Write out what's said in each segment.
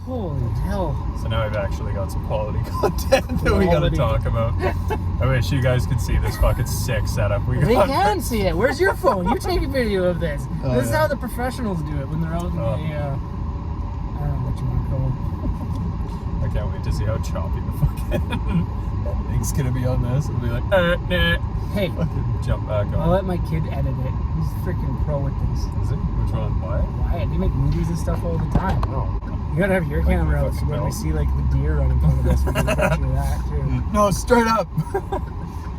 Holy hell. So now we've actually got some quality content that we gotta talk about. I wish you guys could see this fucking sick setup we got. They can see it. Where's your phone? You take a video of this. Oh, This is how the professionals do it when they're out in the, I don't know what you want to call it. I can't wait to see how choppy the fucking editing's gonna be on this. It'll be like, nah. Hey, Fucking jump back on. I'll let my kid edit it. He's freaking pro with this. Is it? Which one? Why? Why? They make movies and stuff all the time. Oh. You gotta have your camera out so when we see like the deer running in front of us, we can capture that too. No, straight up.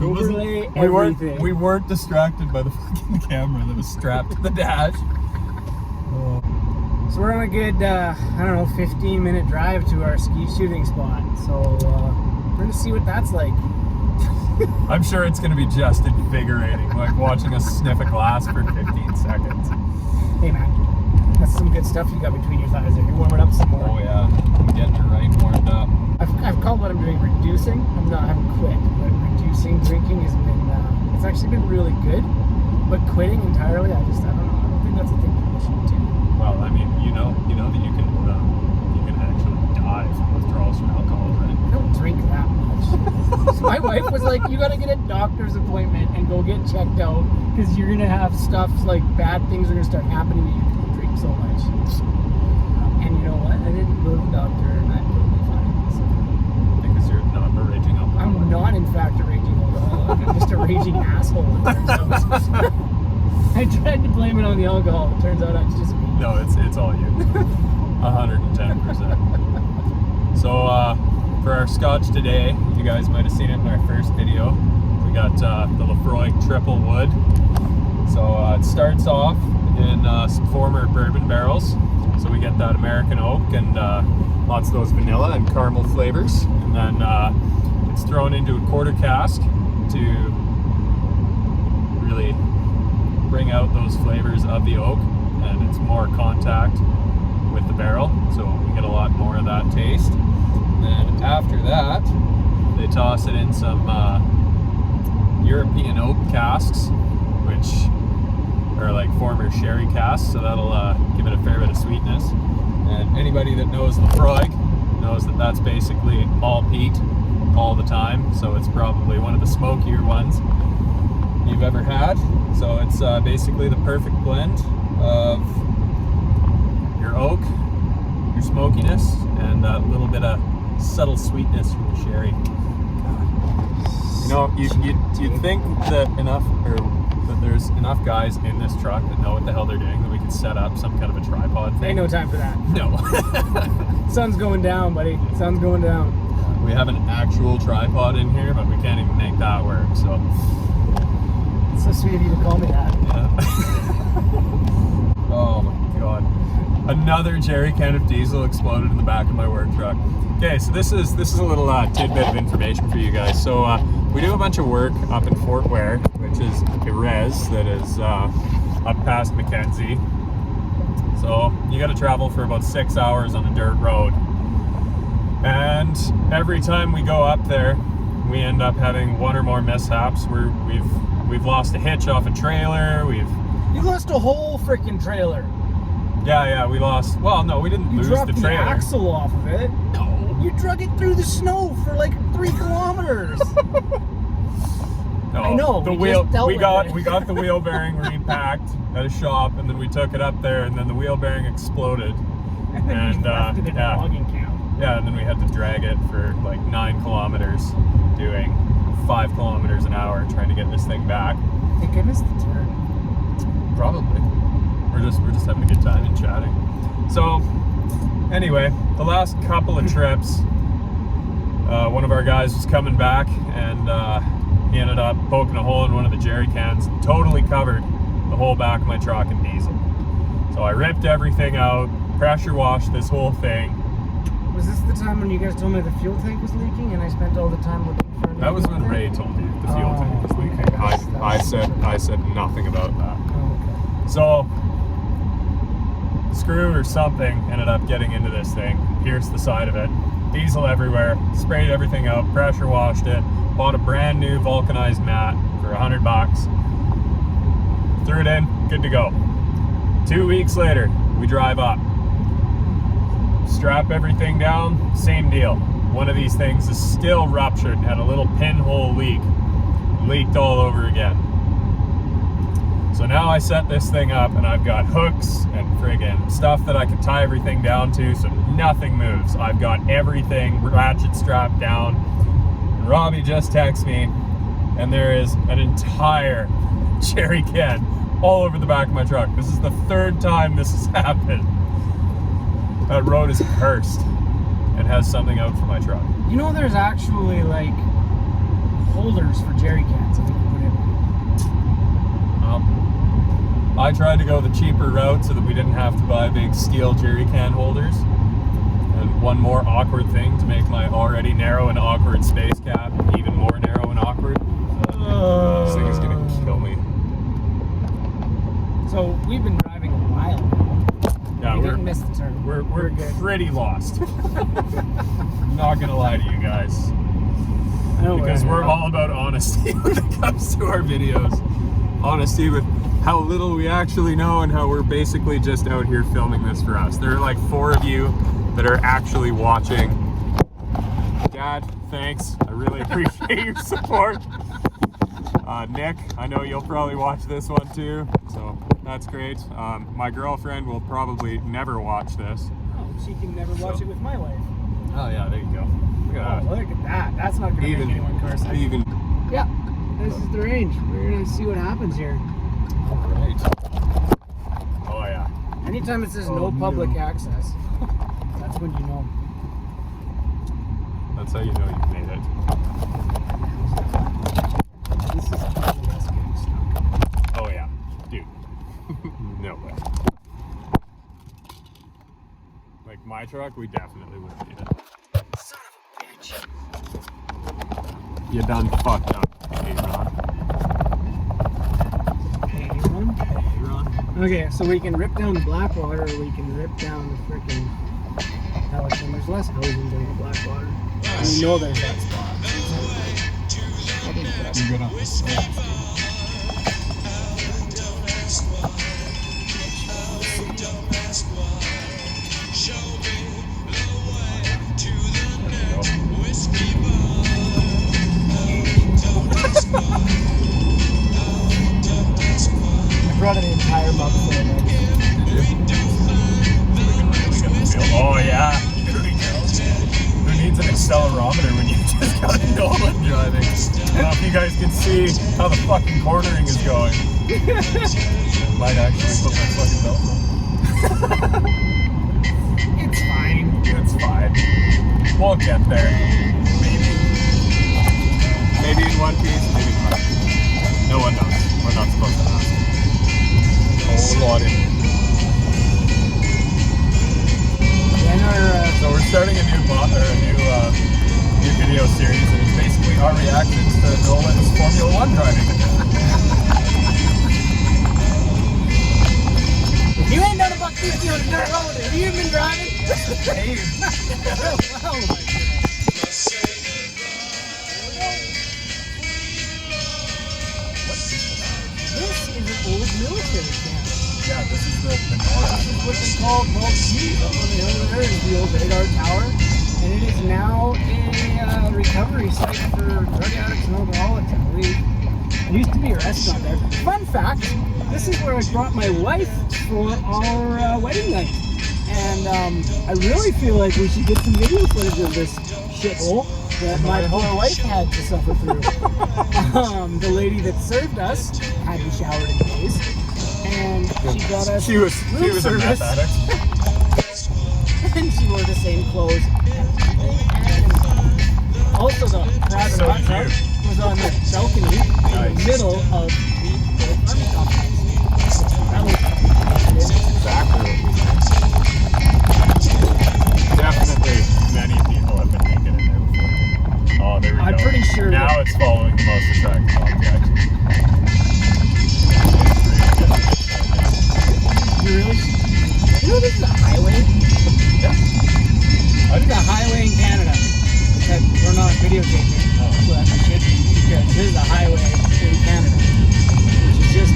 Overlay everything. We weren't distracted by the fucking camera that was strapped to the dash. Oh. So we're on a good, 15-minute drive to our skeet shooting spot. So we're gonna see what that's like. I'm sure it's gonna be just invigorating, like watching us sniff a glass for 15 seconds. Hey man, that's some good stuff you got between your thighs there. You're warming up some more. Oh yeah, I'm getting it right warmed up. I've called what I'm doing reducing. I haven't quit, but reducing drinking has been, it's actually been really good. But quitting entirely, I don't know. I don't think that's a thing people should do. Well, I mean, you know that you can actually die from withdrawals from alcohol, right? I don't drink that much. So my wife was like, you gotta get a doctor's appointment and go get checked out because you're gonna have stuff like bad things are gonna start happening to you because you drink so much. And you know what? I didn't go to the doctor and I'm totally fine. So. Because you're not a raging alcoholic. I'm not, in fact, a raging alcoholic. I'm just a raging asshole. I tried to blame it on the alcohol. It turns out it's just me. No, it's all you. 110%. So, for our Scotch today, you guys might have seen it in our first video. We got the Laphroaig Tripple wood. So it starts off in some former bourbon barrels. So we get that American oak and lots of those vanilla and caramel flavors. And then it's thrown into a quarter cask to really bring out those flavors of the oak, and it's more contact with the barrel, so we get a lot more of that taste. And after that, they toss it in some European oak casks, which are like former sherry casks, so that'll give it a fair bit of sweetness. And anybody that knows Laphroaig knows that that's basically all peat all the time, so it's probably one of the smokier ones you've ever had. So it's basically the perfect blend of your oak, your smokiness, and a little bit of subtle sweetness from the sherry. You know, you'd think that there's enough guys in this truck that know what the hell they're doing that we could set up some kind of a tripod thing. Ain't no time for that. No. Sun's going down, buddy. Sun's going down. We have an actual tripod in here, but we can't even make that work, so. It's so sweet of you to call me that. Yeah. Oh my god. Another jerry can of diesel exploded in the back of my work truck. Okay, so this is a little tidbit of information for you guys. So we do a bunch of work up in Fort Ware, which is a res that is up past Mackenzie. So you got to travel for about 6 hours on a dirt road. And every time we go up there, we end up having one or more mishaps where we've lost a hitch off a trailer. You lost a whole freaking trailer. Yeah, we lost. Well, no, we didn't lose the trailer. You dropped the axle off of it. No. You drug it through the snow for like 3 kilometers. No, I know. We got the wheel bearing repacked at a shop, and then we took it up there, and then the wheel bearing exploded. And logging camp. Yeah, and then we had to drag it for like 9 kilometers, doing 5 kilometers an hour, trying to get this thing back. I think I missed the turn. Probably. We're just having a good time and chatting. So, anyway, the last couple of trips, one of our guys was coming back, and he ended up poking a hole in one of the jerry cans, totally covered the whole back of my truck in diesel. So I ripped everything out, pressure washed this whole thing. Was this the time when you guys told me the fuel tank was leaking and I spent all the time looking for it? That was when Ray told you the fuel tank was leaking. I said nothing about that. Oh, okay. So the screw or something ended up getting into this thing, pierced the side of it, diesel everywhere, sprayed everything out, pressure washed it, bought a brand new vulcanized mat for $100, threw it in, good to go. 2 weeks later, we drive up. strap everything down, same deal. One of these things is still ruptured, had a little pinhole leak, leaked all over again. So now I set this thing up and I've got hooks and friggin' stuff that I can tie everything down to so nothing moves. I've got everything ratchet strapped down. And Robbie just texted me and there is an entire jerry can all over the back of my truck. This is the third time this has happened. That road is cursed and has something out for my truck. You know, there's actually like holders for jerry cans that you can put in. I tried to go the cheaper route so that we didn't have to buy big steel jerry can holders. And one more awkward thing to make my already narrow and awkward space cap even more narrow and awkward. This thing is gonna kill me. So we've been driving a while. Yeah, we didn't miss the turn. We're good. pretty lost. I'm not gonna lie to you guys. Because we're all about honesty when it comes to our videos. Honesty with how little we actually know and how we're basically just out here filming this for us. There are like 4 of you that are actually watching. Dad, thanks. I really appreciate your support. Nick, I know you'll probably watch this one too, so that's great. My girlfriend will probably never watch this. Oh, she can never watch it with my wife. Oh yeah, there you go. Look at that. Look at that. That's not going to make anyone curse. Yeah, this is the range. We're going to see what happens here. All right. Oh yeah. Anytime it says no public access, that's when you know. That's how you know you've made it. This is probably us getting stuck. Oh yeah, dude. No way. Like my truck, we definitely would have made it. Son of a bitch. You done fucked up, Aaron. Hey, Ron. Okay, so we can rip down the Blackwater, or we can rip down the frickin' Pelican. There's less housing than the Blackwater. And we know there's that spot. You're good on this. I brought an entire mug full of it. Oh yeah. Who needs an accelerometer when you just got Nolan driving? I don't know if you guys can see how the fucking cornering is going. Might actually put my fucking belt on. It's fine. It's fine. We'll get there. Maybe. Maybe in one piece, maybe not. No one knows. We're not supposed to ask. Oh lordy. So we're starting a new video series, and it's basically our reactions to Nolan's Formula 1 driving. If you ain't done a buck 50 on a dirt road, have you been driving? Hey. Oh my goodness. This is an old military camp. Yeah, this is the NORAD. This is what they call G up on the hill there is the old radar tower. And it is now a recovery site for drug addicts and alcoholics, I believe. There used to be a restaurant there. Fun fact, this is where I brought my wife for our wedding night. And I really feel like we should get some video footage of this shithole that my poor wife had to suffer through. The lady that served us hadn't showered in days. And she got us She was a meth addict. And she wore the same clothes. Also, the private hot tub was on the balcony in the middle of the apartment complex. That was Exactly. Definitely many people have been naked in there before. Oh, there we go. I'm pretty sure now it's following the most attractive object. You really? You know this is a highway? Yeah. This is a highway in Canada that we're not videotaping. But it should be, because this is a highway in Canada, which is just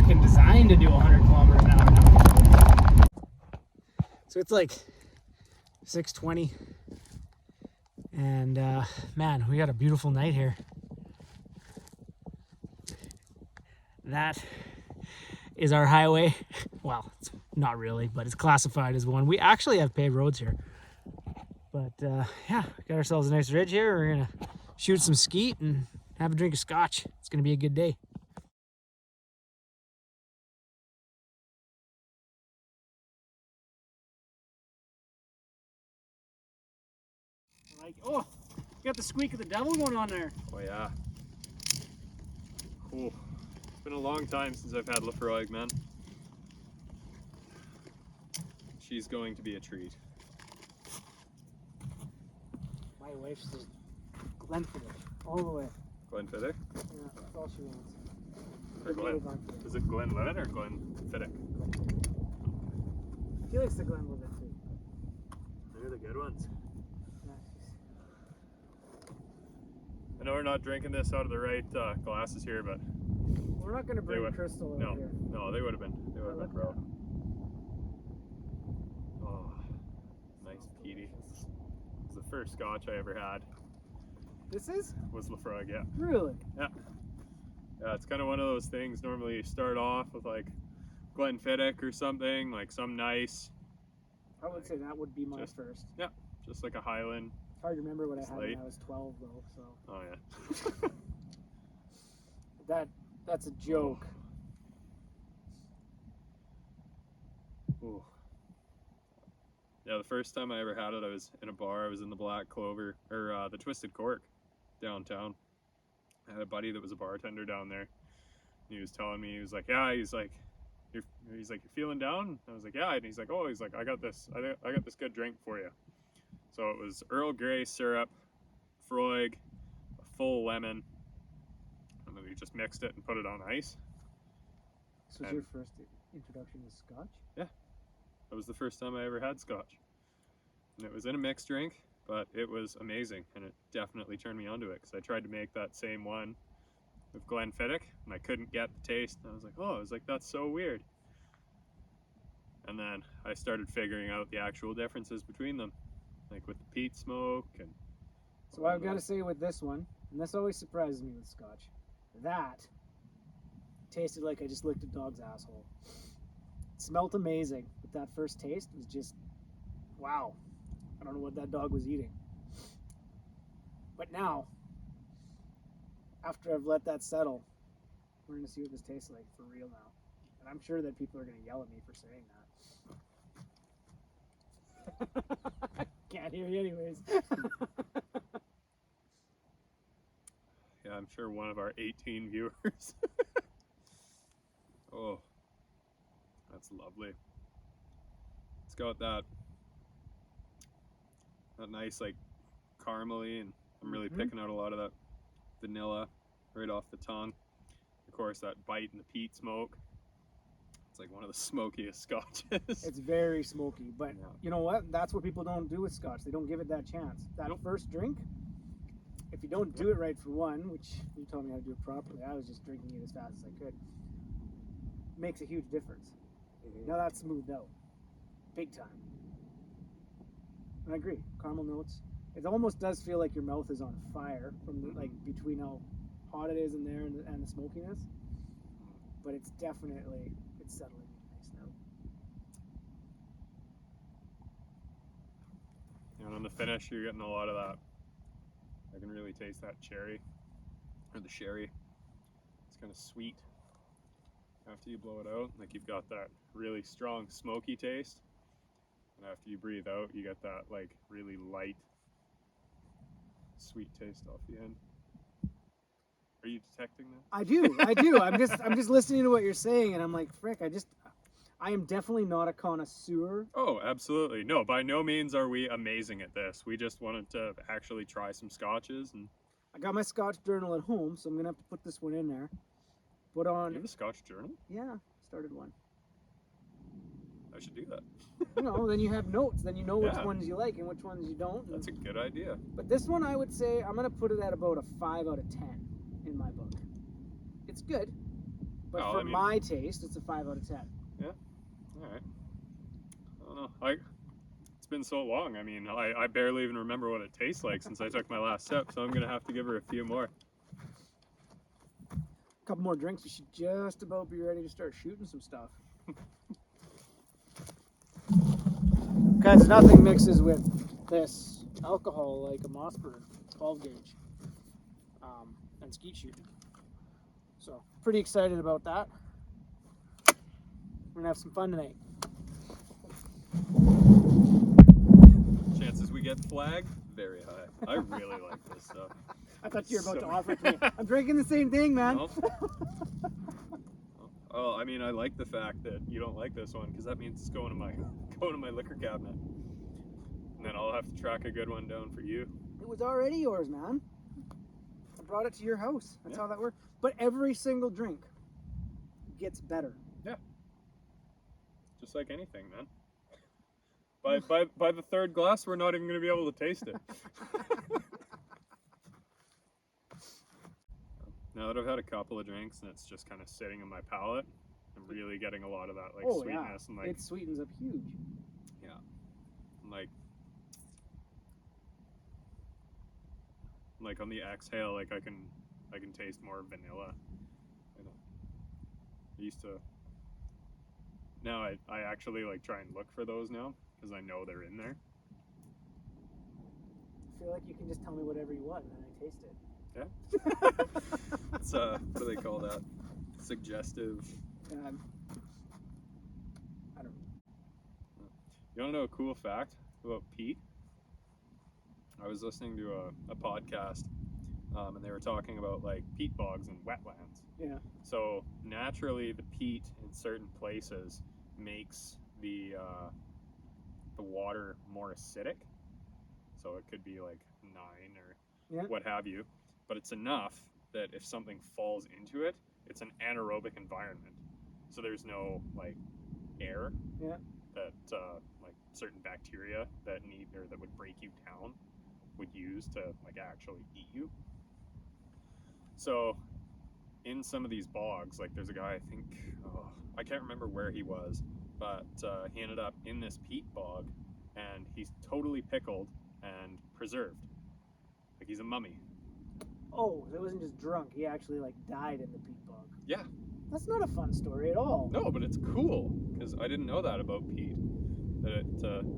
freaking designed to do 100 kilometers an hour now. So it's like 6:20, and man, we got a beautiful night here. That is our highway. Well, it's not really, but it's classified as one. We actually have paved roads here. But yeah, got ourselves a nice ridge here. We're gonna shoot some skeet and have a drink of scotch. It's gonna be a good day. Like, oh, you got the squeak of the devil going on there. Oh yeah. Cool. It's been a long time since I've had Laphroaig, man. She's going to be a treat. My wife's just Glenfiddich all the way. Glenfiddich? Yeah, that's all she wants. Or Glen? Is it Glenlivet or Glenfiddich? She likes the Glenlivet too. They're the good ones. Yeah. I know we're not drinking this out of the right glasses here, but We're not going to bring Crystal over here. no, they would have been. They would have been proud. Oh, nice peaty. It's the first Scotch I ever had. This is? Was Laphroaig, yeah. Really? Yeah. Yeah, it's kind of one of those things. Normally you start off with like Glenfiddich or something, like some nice. I would say that would be my first. Yeah, just like a Highland. It's hard to remember what I had when I was 12 though, so. Oh yeah. That's a joke. Ooh. Yeah, the first time I ever had it, I was in a bar. I was in the Black Clover, or the Twisted Cork, downtown. I had a buddy that was a bartender down there. He was telling me, he was like, yeah, you're feeling down? I was like, yeah. And he's like, oh, I got this good drink for you. So it was Earl Grey syrup, Laphroaig, a full lemon, and then we just mixed it and put it on ice. This was your first introduction to Scotch? Yeah. That was the first time I ever had Scotch. And it was in a mixed drink, but it was amazing, and it definitely turned me onto it, because I tried to make that same one with Glenfiddich, and I couldn't get the taste. And I was like, that's so weird. And then I started figuring out the actual differences between them, like with the peat smoke. And so I've got to say with this one, and this always surprises me with Scotch, that tasted like I just licked a dog's asshole. It smelled amazing, but that first taste was just, wow. I don't know what that dog was eating. But now, after I've let that settle, we're going to see what this tastes like for real now. And I'm sure that people are going to yell at me for saying that. Can't hear you anyways. Yeah, I'm sure one of our 18 viewers. Oh, that's lovely. It's got that nice like caramely, and I'm really picking out a lot of that vanilla right off the tongue. Of course, that bite and the peat smoke. It's like one of the smokiest Scotches. It's very smoky, but you know what? That's what people don't do with Scotch. They don't give it that chance. That first drink, if you don't do it right for one, which you told me how to do it properly, I was just drinking it as fast as I could, makes a huge difference. Now that's smoothed out. Big time. I agree. Caramel notes. It almost does feel like your mouth is on fire from the, like between how hot it is in there and the smokiness. But it's definitely, it's settling in nice now. And on the finish, you're getting a lot of that. I can really taste that cherry, or the sherry. It's kind of sweet. After you blow it out, like you've got that really strong smoky taste. And after you breathe out, you get that like really light, sweet taste off the end. Are you detecting that? I do. I'm just listening to what you're saying, and I'm like, frick, I am definitely not a connoisseur. Oh, absolutely. No, by no means are we amazing at this. We just wanted to actually try some scotches, and I got my Scotch journal at home, so I'm gonna have to put this one in there. Put on. You have a Scotch journal? Yeah, started one. I should do that. Then you have notes. Then you know which ones you like and which ones you don't. That's a good idea. But this one, I would say, I'm going to put it at about a 5 out of 10 in my book. It's good. But Well, for I mean- my taste, it's a 5 out of 10. All right. I don't know. It's been so long. I mean, I barely even remember what it tastes like since I took my last sip, so I'm gonna have to give her a few more. A couple more drinks, you should just about be ready to start shooting some stuff. Because nothing mixes with this alcohol like a Mossberg 12 gauge and skeet shooting. So, pretty excited about that. We're gonna have some fun tonight. Chances we get flagged, very high. I really like this stuff. I thought you were about So- to offer it to me. I'm drinking the same thing, man. No? Oh, I mean, I like the fact that you don't like this one because that means it's going to my liquor cabinet, and then I'll have to track a good one down for you. It was already yours, man. I brought it to your house. That's Yeah. how that works. But every single drink gets better. Just like anything, man. By the third glass, we're not even going to be able to taste it. Now that I've had a couple of drinks and it's just kind of sitting in my palate, I'm really getting a lot of that like sweetness and like it sweetens up huge. like on the exhale, like I can taste more vanilla. I used to. Now I actually like try and look for those now because I know they're in there. I feel like you can just tell me whatever you want and then I taste it. Yeah. It's what do they call that? Suggestive. I don't know. You want to know a cool fact about peat? I was listening to a podcast, and they were talking about like peat bogs and wetlands. Yeah. So naturally, the peat in certain places makes the water more acidic. So it could be like 9 or what have you, but it's enough that if something falls into it, it's an anaerobic environment. So there's no like air that like certain bacteria that would break you down would use to like actually eat you. So in some of these bogs, like there's a guy, I can't remember where he was, but he ended up in this peat bog and he's totally pickled and preserved. Like he's a mummy. Oh, it wasn't just drunk. He actually like died in the peat bog. Yeah. That's not a fun story at all. No, but it's cool because I didn't know that about peat. That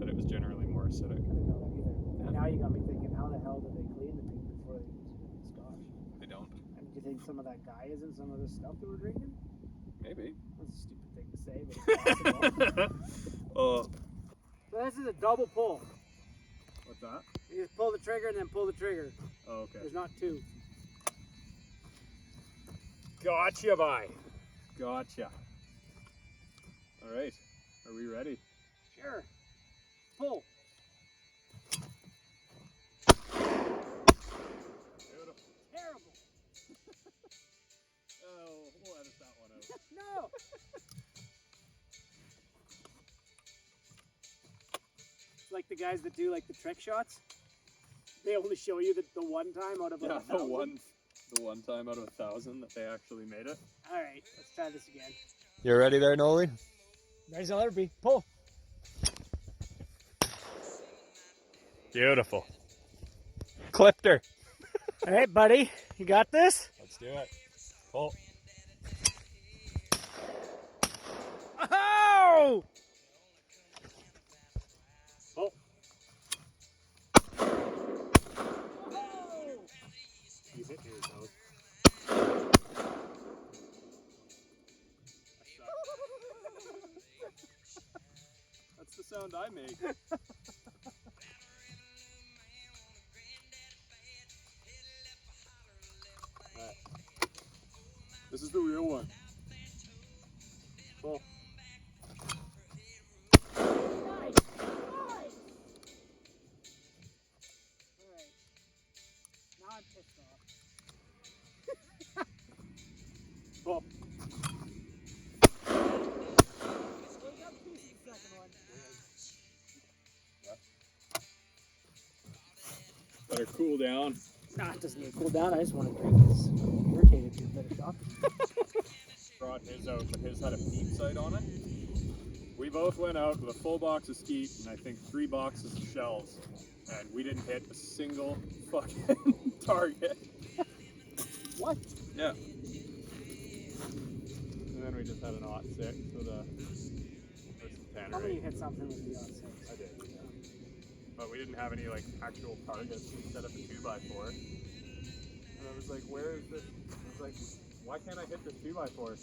it was generally more acidic. I didn't know that either. And now you got me thinking, how the hell did they clean the peat before they use it in Scotch? They don't. And do you think some of that guy is in some of the stuff that we're drinking? Maybe. That's a stupid thing to say, but it's possible. So this is a double pull. What's that? You just pull the trigger and then pull the trigger. Oh, okay. There's not two. Gotcha, bye. Gotcha. All right. Are we ready? Sure. Pull. Beautiful. Terrible. Oh, we'll edit that one out. No. It's like the guys that do like the trick shots. They only show you the one time out of Yeah, 1,000. the one time out of 1,000 that they actually made it. All right, let's try this again. You ready there, Noli? Ready as I'll ever be. Pull. Beautiful. Clipped her. All right, buddy. You got this? Let's do it. Pull. Oh! Pull. You hit me with those. That's the sound I make. Alright. This is the real one. Pull. Nice. All right. Now I'm pissed off. Pull. Well, you got a piece of the second one. Better cool down. Nah, it doesn't need to cool down. I just want to drink this. I'm irritated to a bit of shock. Brought him his had a peep sight on it. We both went out with a full box of skeet and I think 3 boxes of shells, and we didn't hit a single fucking target. What? Yeah. And then we just had an .6 with some How tannery. many hit something with the .6? I did. Yeah. But we didn't have any like actual targets. We set up a 2x4. And I was like, where is this? I was like, why can't I hit this 2x4?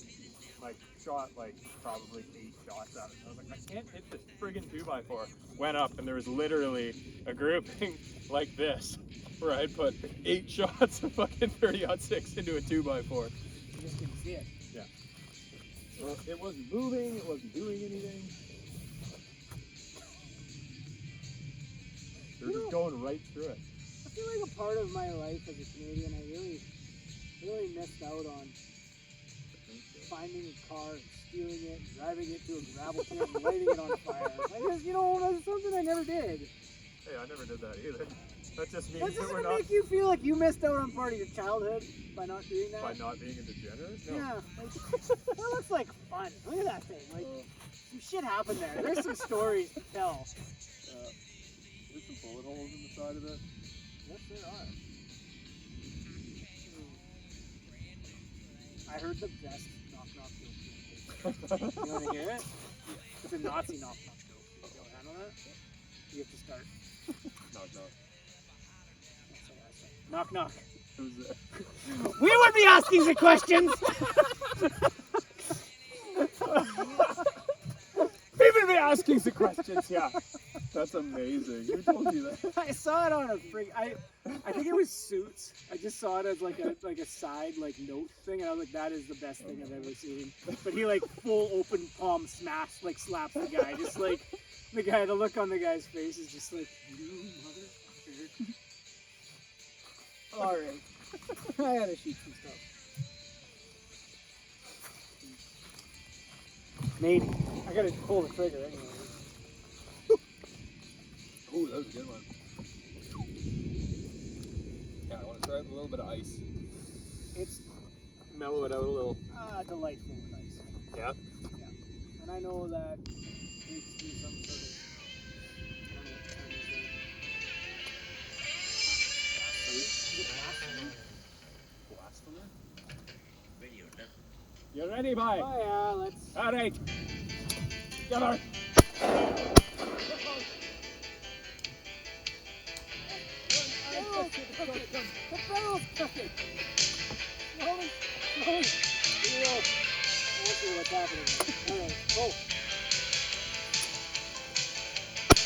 Like, shot like probably 8 shots at it. I was like, I can't hit this friggin' 2x4. Went up and there was literally a grouping like this, where I'd put 8 shots of fucking 30-06 into a 2x4. You just didn't see it. Yeah. Well, it wasn't moving, it wasn't doing anything. They were just going right through it. I feel like a part of my life as a Canadian, I really missed out on finding a car, stealing it, driving it to a gravel pit, and lighting it on fire. I guess, you know, that's something I never did. Hey, I never did that either. That just means That that we're doesn't not... make you feel like you missed out on part of your childhood by not doing that? By not being a degenerate? No. Yeah. Like, that looks like fun. Look at that thing. Like, some shit happened there. There's some stories to tell. There's some bullet holes in the side of it. Yes, there are. I heard the best knock-knock joke. You want to hear it? It's a Nazi knock-knock joke. You'll handle that? You have to start. Knock, knock. Knock-knock. Who's there? We would be asking the questions! We would be asking the questions, yeah. That's amazing. Who told you that? I saw it on a I think it was Suits. I just saw it as like a side like note thing, and I was like, that is the best thing I've ever seen. But he like full open palm smash like slaps the guy, just like the look on the guy's face is just like, you motherfucker. All right, I gotta shoot some stuff. Maybe I gotta pull the trigger anyway. Ooh, that was a good one. Yeah, I want to try it with a little bit of ice. It's Mellow it out a little. delightful with ice. Yeah? Yeah, and I know that takes me some sort of, I don't know what time is it blasphemy? Blasphemy? You ready, bye? Oh yeah, let's... All right. Come on. The barrel's cooking! Slowly. We'll see what's happening. Alright, go.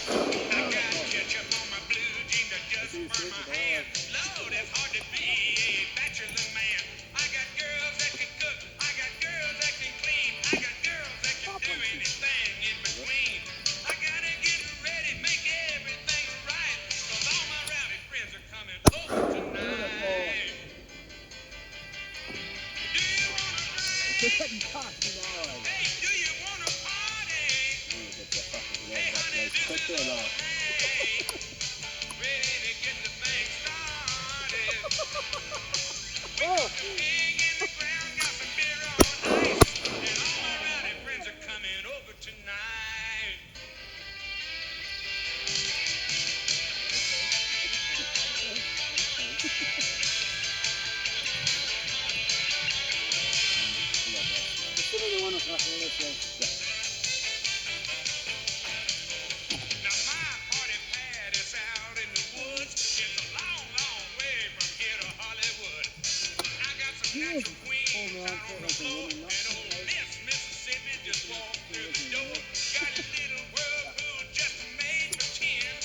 I got ketchup on my blue jeans just for my hand. Lord, it's hard to be a bachelor man. I got girls that can cook, I got girls that can clean, I got girls that can do anything in between. I gotta get ready, make everything right, 'cause all my rowdy friends are coming over tonight. Do you wanna drink? Hey, do you wanna party? Hey, honey, this is okay. Ready to get the thing started. We got the pig in the ground, got some beer on ice, and all my rowdy friends are coming over tonight. Consider the one with nothing in this way. Now my party pad is out in the woods. It's a long, long way from here to Hollywood. I got some natural queens out on the floor, and old Miss Mississippi just walked through the door. Got a little whirlpool just made for 10,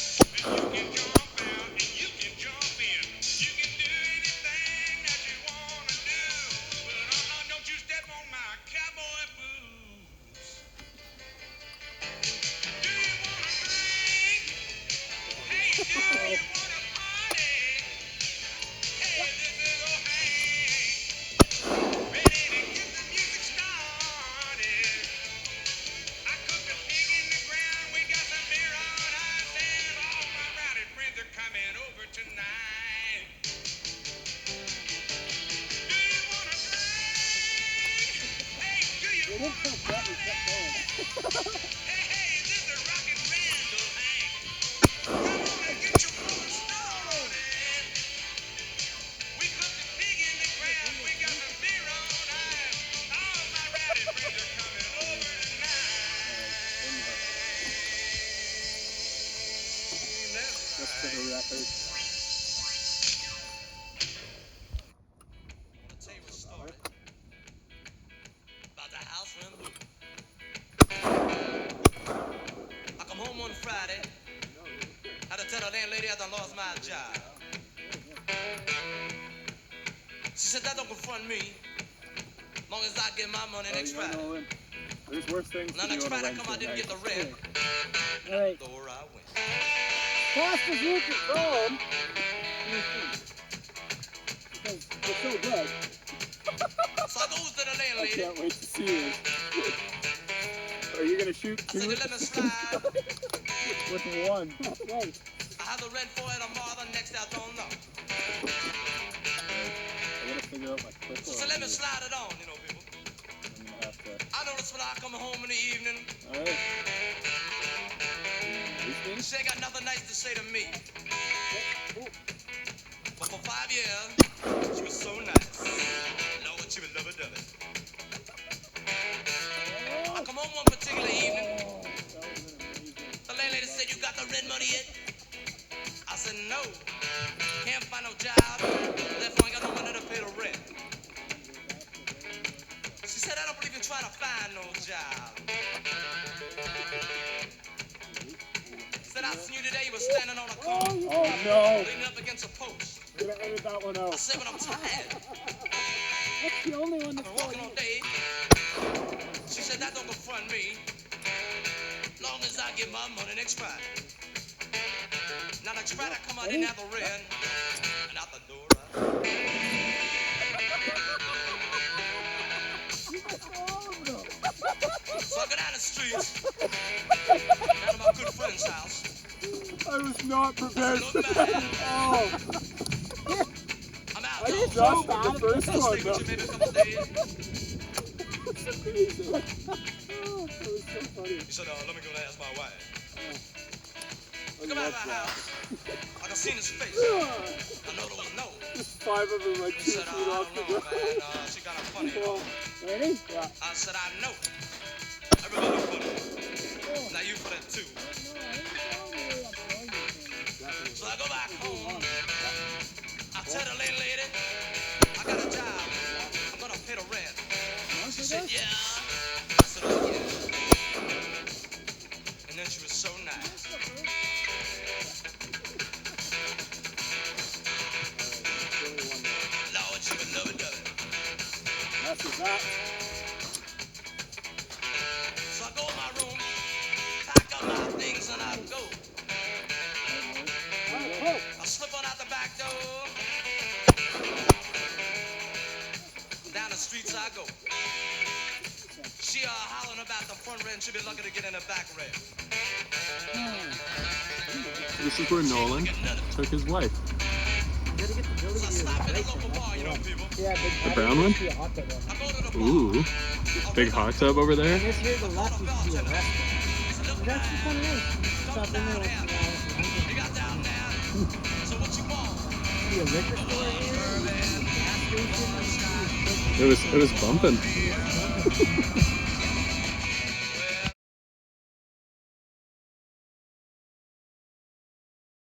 and you can jump out and you can jump in. You can do anything that you wanna do, but don't you step on my cowboy boots. Do you wanna drink? Hey, do you wanna party? Hey, this is O'Hank. Ready to get the music started. I cooked a pig in this is Rockin' Randall, Hank. Come on and get your foot started. We cooked the pig in the ground, we got the beer on ice. All my rowdy friends are coming over tonight. That's right. I'll tell you a story about the house run blue. I come home one Friday, had to tell the landlady I done lost my job. She said that don't confront me, long as I get my money next Friday. There's worse things Now to do next on a Friday I come, I Wednesday didn't get night. the rent, All right. door I went. Fastest you can go. Because it's so good. So I goes to the I landlady, can't wait to see you. Are you gonna shoot I said, two you let me slide. with one? Right. I have the rent for it tomorrow, the next day I don't know. I gotta figure out my clip. So let me slide it on, you know, people. I'm gonna have to. I notice when I come home in the evening, Alright. she ain't got nothing nice to say to me. But for 5 years, she was so nice. Lord, she was lovey-dovey. I come home one particular evening, the landlady said, you got the rent money yet? I said, no. Can't find no job, therefore I ain't got no money to pay the rent. She said, I don't believe you're trying to find no job. Said, I seen you today, you were standing on a corner, Oh no! leaning up against a post. We're gonna edit that one I out. said, but I'm tired. That's the only one I've been walking all day. She said, that don't confront me, long as I get my money next Friday. Now next Friday I come out, didn't have the rent, and out the door So I go down the street, down to my good friend's house. I was not prepared Look for back. that. Oh! I'm out I there. didn't know the first I'll one stay with you though. maybe a couple days. That's amazing. Oh, that was so funny. He said, let me go and ask my wife. I Come out love of my that. house. I can see in his face. I know there was no. Just 5 of them like He 2 said, feet I off don't the know, ground. man. She got a funny. Ready? Yeah. I said, I know. Everybody funny. Now you for that too. So I go back home. I tell the landlady, I got a job. I'm gonna pay the rent. She said, yeah. I said, oh yeah. And then she was so nice. Lord, she was lovey-dovey. That's what's that. So I go in my room, pack up my things, and I go. I slip on out the back door. Down the streets I go. She hollering about the front rent. She'll be lucky to get in the back rent. This is where Nolan took his wife. You gotta get the building So I here. stop at the local bar, you know, people. Yeah, The brown one? I go to the bar. Ooh, big hot tub over there. And this here, the left used to be a restaurant. But that's kind of nice. Stop in there once in a while. You got down there. So what you want? Be a liquor store here, gas station. It was bumping.